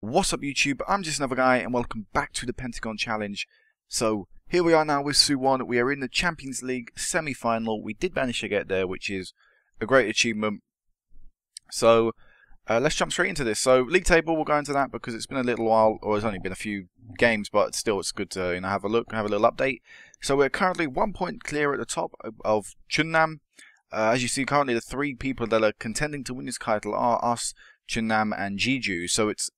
What's up YouTube, I'm just another guy and welcome back to the Pentagon challenge. So here we are now with Suwon. We are in the Champions League semi-final. We did manage to get there, which is a great achievement. So let's jump straight into this. So league table, we'll go into that because it's been a little while, or it's only been a few games, but still it's good to have a look, have a little update. So we're currently 1 point clear at the top of Chunnam. As you see, currently the three people that are contending to win this title are us, Chunnam and Jeju. So it's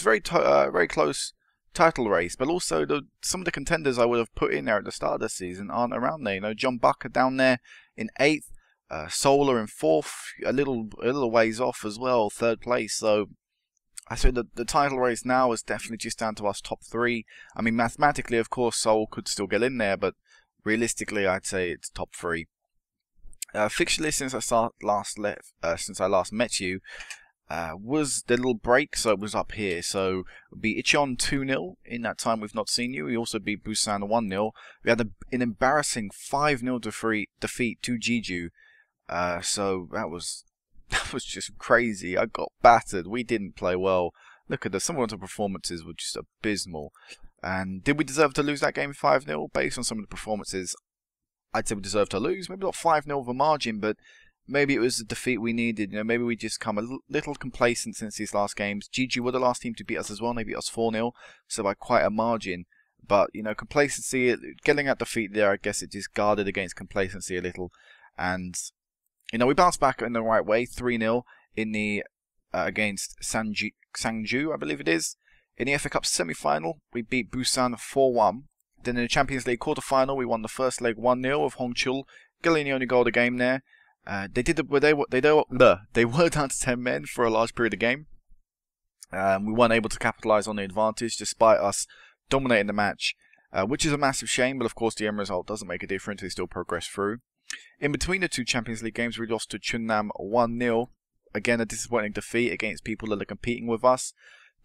very close title race, but also some of the contenders I would have put in there at the start of the season aren't around there. You know, John Bucker down there in 8th, Solar in 4th, a little ways off as well, 3rd place. So I say the title race now is definitely just down to us top 3. I mean, mathematically, of course, Seoul could still get in there, but realistically, I'd say it's top 3. Fixture list since I last met you. Was the little break, so it was up here. So we beat Icheon 2-0 in that time we've not seen you. We also beat Busan 1-0. We had an embarrassing 5-0 defeat to Jeju. So that was just crazy. I got battered. We didn't play well. Look at some of the performances were just abysmal. And did we deserve to lose that game 5-0? Based on some of the performances, I'd say we deserved to lose. Maybe not 5-0 of a margin, but maybe it was the defeat we needed. You know, maybe we just come a little complacent since these last games. Jeju were the last team to beat us as well. They beat us 4-0, so by quite a margin. But, you know, complacency, getting that defeat there, I guess it just guarded against complacency a little. And, you know, we bounced back in the right way, 3-0 in the against Sangju, I believe it is. In the FA Cup semi-final, we beat Busan 4-1. Then in the Champions League quarter-final, we won the first leg 1-0 of Hongchul. Gillini only goal of the game there. They were down to 10 men for a large period of the game. We weren't able to capitalise on the advantage despite us dominating the match, which is a massive shame, but of course the end result doesn't make a difference. They still progress through. In between the two Champions League games, we lost to Chunnam 1-0. Again, a disappointing defeat against people that are competing with us.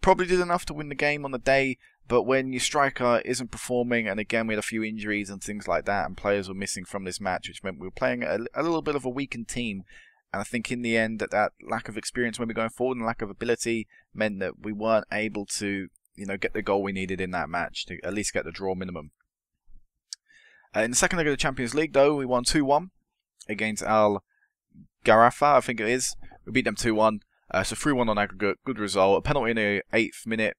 Probably did enough to win the game on the day, but when your striker isn't performing, and again we had a few injuries and things like that, and players were missing from this match, which meant we were playing a little bit of a weakened team. And I think in the end that lack of experience when we're going forward and lack of ability meant that we weren't able to, you know, get the goal we needed in that match to at least get the draw minimum. In the second leg of the Champions League, though, we won 2-1 against Al Garafa, I think it is. We beat them 2-1. So 3-1 on aggregate, good result. A penalty in the 8th minute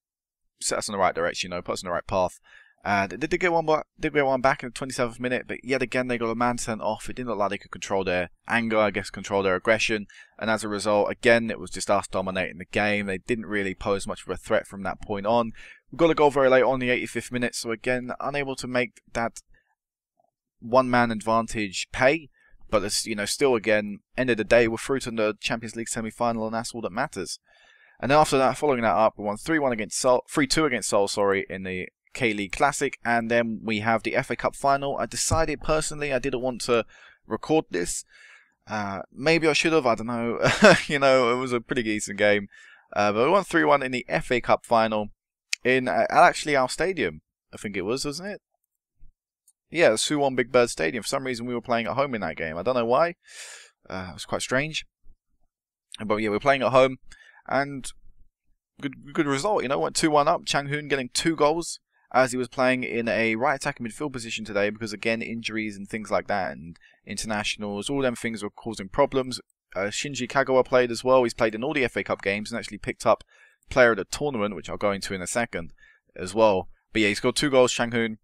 set us in the right direction, you know, put us in the right path. And they did get one back in the 27th minute, but yet again they got a man sent off. It didn't look like they could control their anger, I guess, control their aggression. And as a result, again, it was just us dominating the game. They didn't really pose much of a threat from that point on. We got a goal very late on the 85th minute, so again, unable to make that one-man advantage pay. But it's, you know, still again, end of the day, we're through to the Champions League semi-final, and that's all that matters. And then after that, following that up, we won 3-1 against Seoul, 3-2 against Seoul, sorry, in the K-League Classic, and then we have the FA Cup final. I decided personally I didn't want to record this. Maybe I should have, I don't know. You know, it was a pretty decent game. But we won 3-1 in the FA Cup final in actually our stadium, I think it was, wasn't it? Yeah, the Suwon Big Bird Stadium. For some reason, we were playing at home in that game. I don't know why. It was quite strange. But yeah, we were playing at home. And good result, you know, went 2-1 up. Chang Hoon getting 2 goals as he was playing in a right attacking midfield position today because, again, injuries and things like that and internationals, all them things were causing problems. Shinji Kagawa played as well. He's played in all the FA Cup games and actually picked up player of the tournament, which I'll go into in a second as well. But yeah, he's got 2 goals, Chang Hoon.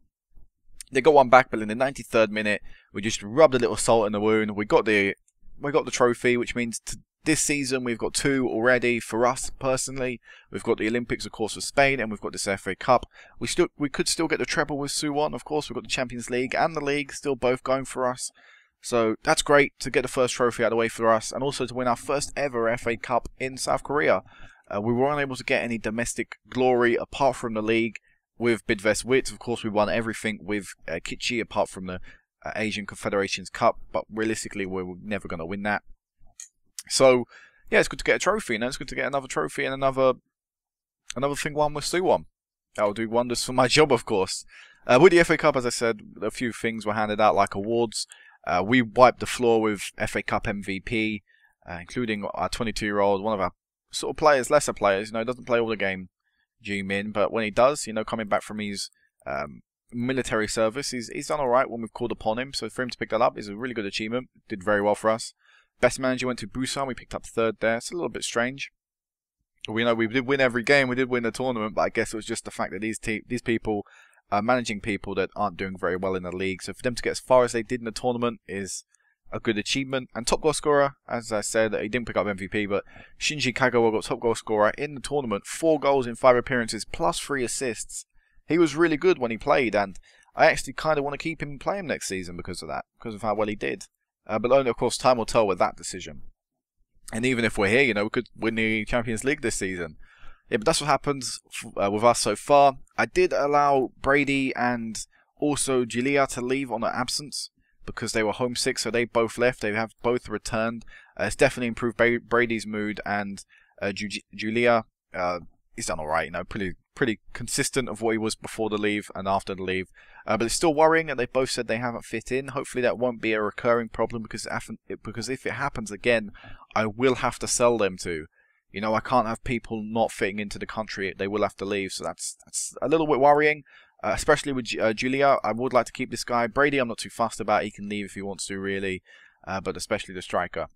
They got one back, but in the 93rd minute, we just rubbed a little salt in the wound. We got the trophy, which means this season we've got 2 already for us personally. We've got the Olympics, of course, for Spain, and we've got this FA Cup. We could still get the treble with Suwon, of course. We've got the Champions League and the league still both going for us. So that's great to get the first trophy out of the way for us, and also to win our first ever FA Cup in South Korea. We were unable to get any domestic glory apart from the league. With Bidvest Wits, of course, we won everything with Kichi apart from the Asian Confederations Cup, but realistically, we're never going to win that. So, yeah, it's good to get a trophy, and it's good to get another trophy and another thing won with Suwon. That will do wonders for my job, of course. With the FA Cup, as I said, a few things were handed out like awards. We wiped the floor with FA Cup MVP, including our 22-year-old, one of our sort of players, lesser players, you know, doesn't play all the game. G-Min, but when he does, you know, coming back from his military service, he's done alright when we've called upon him. So for him to pick that up is a really good achievement. Did very well for us. Best manager went to Busan. We picked up 3rd there. It's a little bit strange. We know we did win every game. We did win the tournament, but I guess it was just the fact that these people are managing people that aren't doing very well in the league. So for them to get as far as they did in the tournament is a good achievement. And top goal scorer, as I said, he didn't pick up MVP, but Shinji Kagawa got top goal scorer in the tournament. 4 goals in 5 appearances, plus 3 assists. He was really good when he played, and I actually kind of want to keep him playing next season because of that, because of how well he did. But only, of course, time will tell with that decision. And even if we're here, you know, we could win the Champions League this season. Yeah, but that's what happens with us so far. I did allow Brady and also Julia to leave on an absence because they were homesick, so they both left. They have both returned. It's definitely improved Brady's mood, and Julia he's done alright, you know, pretty consistent of what he was before the leave and after the leave. But it's still worrying that they both said they haven't fit in. Hopefully that won't be a recurring problem because if it happens again, I will have to sell them to. You know, I can't have people not fitting into the country. They will have to leave, so that's a little bit worrying. Especially with Julia, I would like to keep this guy. Brady, I'm not too fussed about. He can leave if he wants to, really. But especially the striker.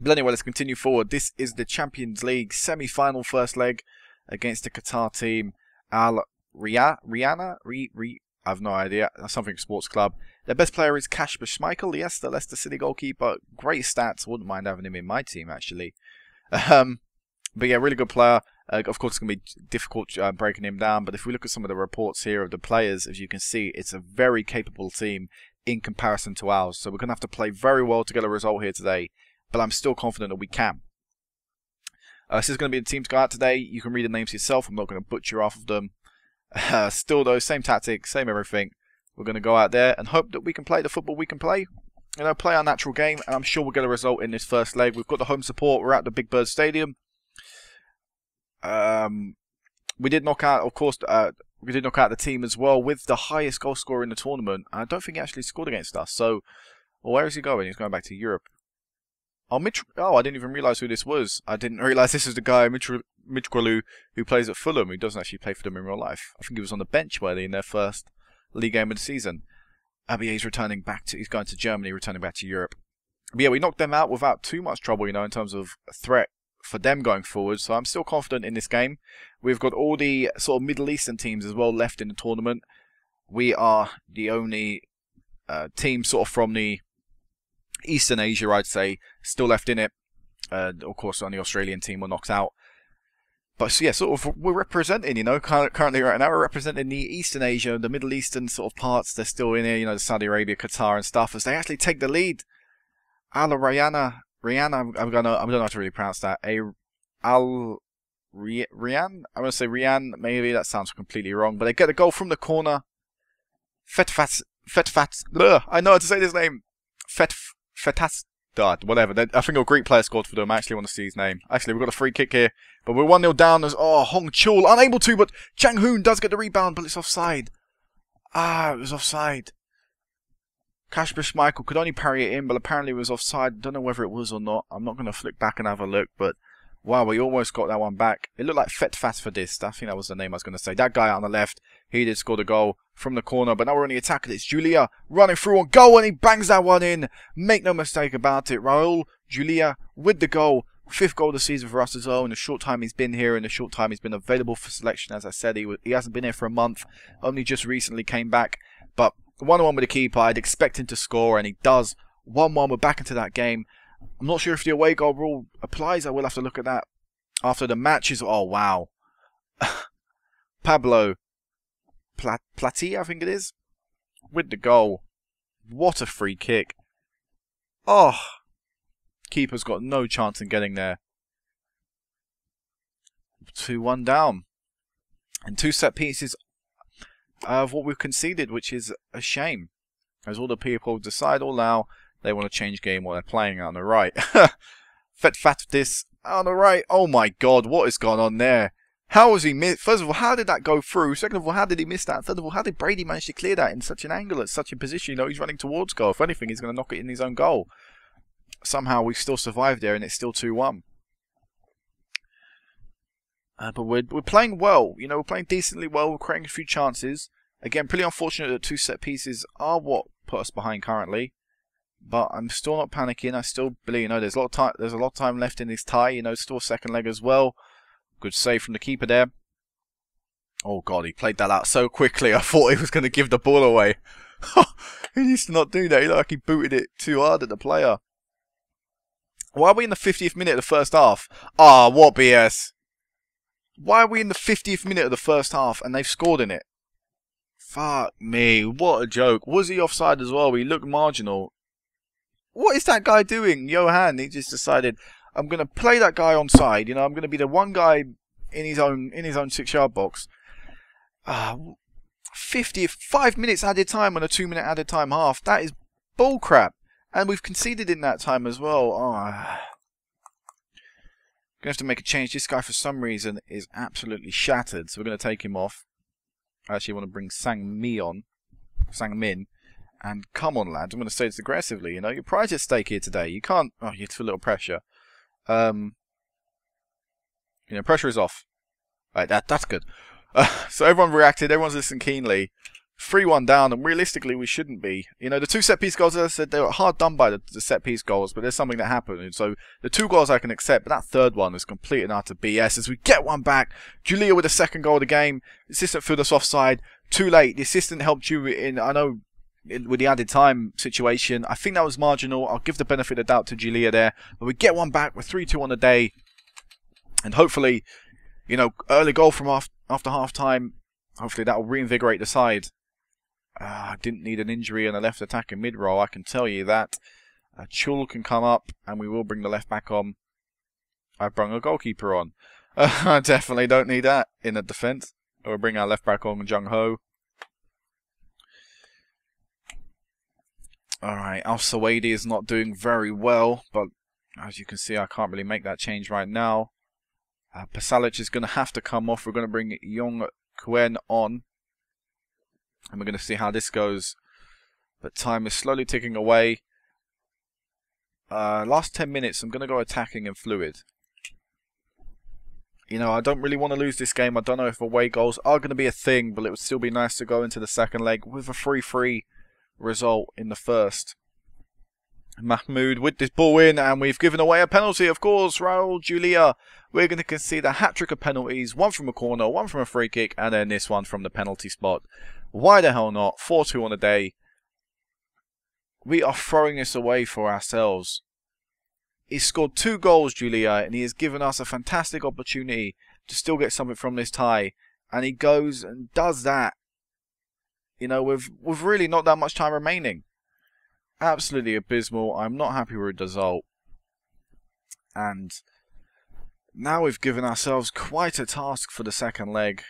But anyway, let's continue forward. This is the Champions League semi-final first leg against the Qatar team. Rihanna? I have no idea. Something sports club. Their best player is Kasper Schmeichel. Yes, the Leicester City goalkeeper. Great stats. Wouldn't mind having him in my team, actually. But yeah, really good player. Of course, it's going to be difficult breaking him down. But if we look at some of the reports here of the players, as you can see, it's a very capable team in comparison to ours. So we're going to have to play very well to get a result here today. But I'm still confident that we can. This is going to be the team to go out today. You can read the names yourself. I'm not going to butcher off of them. Still though, same tactics, same everything. We're going to go out there and hope that we can play the football we can play. You know, play our natural game. And I'm sure we'll get a result in this first leg. We've got the home support. We're at the Big Bird Stadium. We did knock out, of course, we did knock out the team as well with the highest goal scorer in the tournament. I don't think he actually scored against us. So, well, where is he going? He's going back to Europe. Oh, I didn't even realise who this was. I didn't realise this was the guy, Mitroglou, who plays at Fulham, who doesn't actually play for them in real life. I think he was on the bench in their first league game of the season. But yeah, he's going to Germany, returning back to Europe. But yeah, we knocked them out without too much trouble, you know, in terms of threat for them going forward. So I'm still confident in this game. We've got all the sort of Middle Eastern teams as well left in the tournament. We are the only team sort of from the Eastern Asia, I'd say, still left in it. Of course, on the Australian team were knocked out. But so yeah, sort of we're representing, you know, currently right now we're representing the Eastern Asia, the Middle Eastern sort of parts. They're still in here, you know, the Saudi Arabia, Qatar and stuff, as they actually take the lead. Rihanna, I don't know how to really pronounce that. Rian, I'm going to say Rian, maybe that sounds completely wrong, but they get a goal from the corner. Fetfat, I know how to say this name. Fetastad, whatever. I think a Greek player scored for them. I actually want to see his name. Actually, we've got a free kick here, but we're 1-0 down. As Hong Chul unable to, but Chang Hoon does get the rebound, but it's offside. It was offside. Kasper Schmeichel could only parry it in, but apparently it was offside. Don't know whether it was or not. I'm not going to flick back and have a look, but wow, we almost got that one back. It looked like Fetfat for this. I think that was the name I was going to say. That guy out on the left, he did score the goal from the corner, but now we're on the attack. It's Julia running through on goal, and he bangs that one in. Make no mistake about it. Raul Julia with the goal. 5th goal of the season for us as well. In the short time he's been here, in the short time he's been available for selection. As I said, he hasn't been here for a month. Only just recently came back. But 1-1 with the keeper. I'd expect him to score, and he does. 1-1. We're back into that game. I'm not sure if the away goal rule applies. I will have to look at that after the matches. Oh, wow. Pablo Plati, I think it is, with the goal. What a free kick. Oh, keeper's got no chance in getting there. 2-1 down. And 2 set pieces of what we've conceded, which is a shame. As all the people decide all now they want to change game while they're playing on the right. Fat this on the right. Oh my god, what has gone on there? How was he missed? First of all, how did that go through? Second of all, how did he miss that? Third of all, how did Brady manage to clear that in such an angle, at such a position? You know, he's running towards goal. If anything, he's going to knock it in his own goal. Somehow we've still survived there, and it's still 2-1. But we're playing well. You know, we're playing decently well. We're creating a few chances. Again, pretty unfortunate that 2 set pieces are what put us behind currently. But I'm still not panicking. I still believe, you know, there's a lot of time. There's a lot of time left in this tie. You know, still a second leg as well. Good save from the keeper there. Oh God, he played that out so quickly. I thought he was going to give the ball away. He needs to not do that. He looked like he booted it too hard at the player. Why are we in the 50th minute of the first half? Ah, what BS. Why are we in the 50th minute of the first half and they've scored in it? Fuck me, what a joke. Was he offside as well? He looked marginal. What is that guy doing? Johan, he just decided, I'm going to play that guy onside. You know, I'm going to be the one guy in his own 6-yard box. 5 minutes added time on a 2-minute added time half. That is bullcrap. And we've conceded in that time as well. Gonna have to make a change. This guy, for some reason, is absolutely shattered. So we're going to take him off. I actually want to bring Sang-min. And come on, lads. I'm going to say this aggressively. You know, your pride's at stake here today. You can't. Oh, you feel a little pressure. You know, pressure is off. Right, that's good. So everyone reacted. Everyone's listening keenly. 3-1 down, and realistically, we shouldn't be. You know, the 2 set-piece goals, as I said, they were hard done by the set-piece goals, but there's something that happened. And so the 2 goals I can accept, but that third one is complete and utter BS. As we get one back, Julia with the 2nd goal of the game. The assistant threw us offside. Too late. The assistant helped you in, I know, with the added time situation. I think that was marginal. I'll give the benefit of the doubt to Julia there. But we get one back. We're 3-2 on the day. And hopefully, you know, early goal from after half-time. Hopefully that will reinvigorate the side. I didn't need an injury on the left attack in mid-roll, I can tell you that. Chul can come up, and we will bring the left back on. I've brought a goalkeeper on. I definitely don't need that in the defence. We'll bring our left back on, Jung Ho. Alright, Al Sawaidi is not doing very well, but as you can see, I can't really make that change right now. Pasalic is going to have to come off. We're going to bring Yong Kuen on. And we're going to see how this goes. But time is slowly ticking away. Last 10 minutes, I'm going to go attacking and fluid. You know, I don't really want to lose this game. I don't know if away goals are going to be a thing, but it would still be nice to go into the second leg with a 3-3 result in the first. Mahmoud with this ball in, and we've given away a penalty, of course. Raul Julia, we're going to concede a hat-trick of penalties. 1 from a corner, 1 from a free kick, and then this one from the penalty spot. Why the hell not? 4-2 on the day. We are throwing this away for ourselves. He scored 2 goals, Julia, and he has given us a fantastic opportunity to still get something from this tie. And he goes and does that. You know, with really not that much time remaining. Absolutely abysmal. I'm not happy with the result. And now we've given ourselves quite a task for the second leg.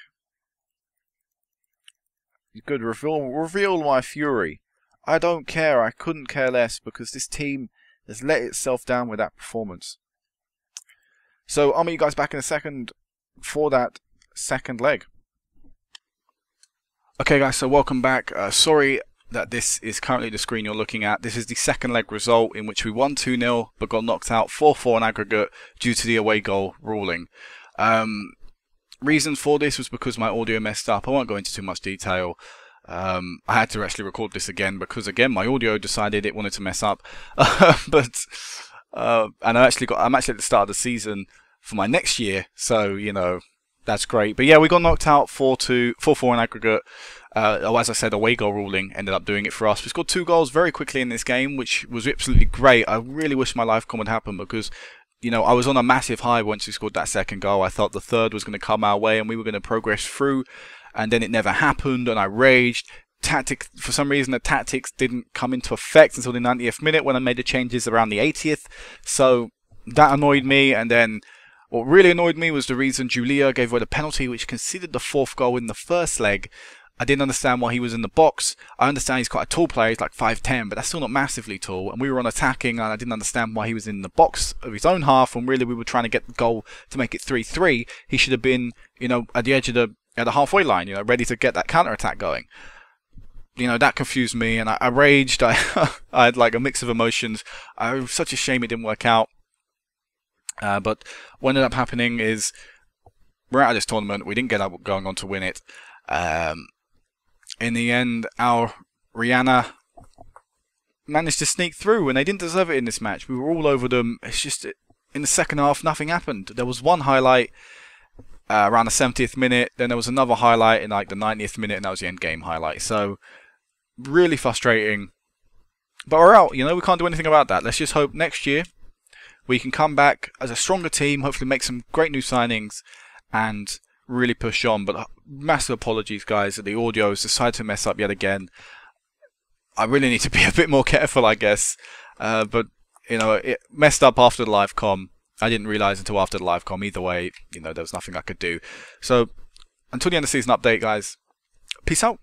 Good, reveal my fury. I don't care. I couldn't care less because this team has let itself down with that performance. So I'll meet you guys back in a second for that second leg. Okay guys, so welcome back. Sorry that this is currently the screen you're looking at. This is the second leg result in which we won 2-0 but got knocked out 4-4 in aggregate due to the away goal ruling. Reason for this was because my audio messed up. I won't go into too much detail. I had to actually record this again because again my audio decided it wanted to mess up. And I'm actually at the start of the season for my next year, so you know that's great. But yeah, we got knocked out 4-4 in aggregate. As I said, away goal ruling ended up doing it for us. We scored 2 goals very quickly in this game, which was absolutely great. I really wish my life would happen because, you know, I was on a massive high once we scored that second goal. I thought the third was going to come our way and we were going to progress through, and then it never happened, and I raged. For some reason, the tactics didn't come into effect until the 90th minute when I made the changes around the 80th. So that annoyed me, and then what really annoyed me was the reason Julia gave away the penalty, which conceded the 4th goal in the first leg. I didn't understand why he was in the box. I understand he's quite a tall player, he's like 5'10", but that's still not massively tall. And we were on attacking, and I didn't understand why he was in the box of his own half, when really we were trying to get the goal to make it 3-3. He should have been, you know, at the edge of the halfway line, you know, ready to get that counter-attack going. You know, that confused me, and I raged. I had like a mix of emotions. I was such a shame it didn't work out. But what ended up happening is we're out of this tournament. We didn't get up going on to win it. In the end, our Rihanna managed to sneak through, and they didn't deserve it in this match. We were all over them. It's just in the second half, nothing happened. There was one highlight around the 70th minute, then there was another highlight in like the 90th minute, and that was the end game highlight. So really frustrating. But we're out. You know, we can't do anything about that. Let's just hope next year we can come back as a stronger team, hopefully make some great new signings, and really push on. But massive apologies, guys, that the audio has decided to mess up yet again. I really need to be a bit more careful, I guess. But, you know, it messed up after the live comm. I didn't realise until after the live comm. Either way, you know, there was nothing I could do. So, until the end of the season update, guys, peace out.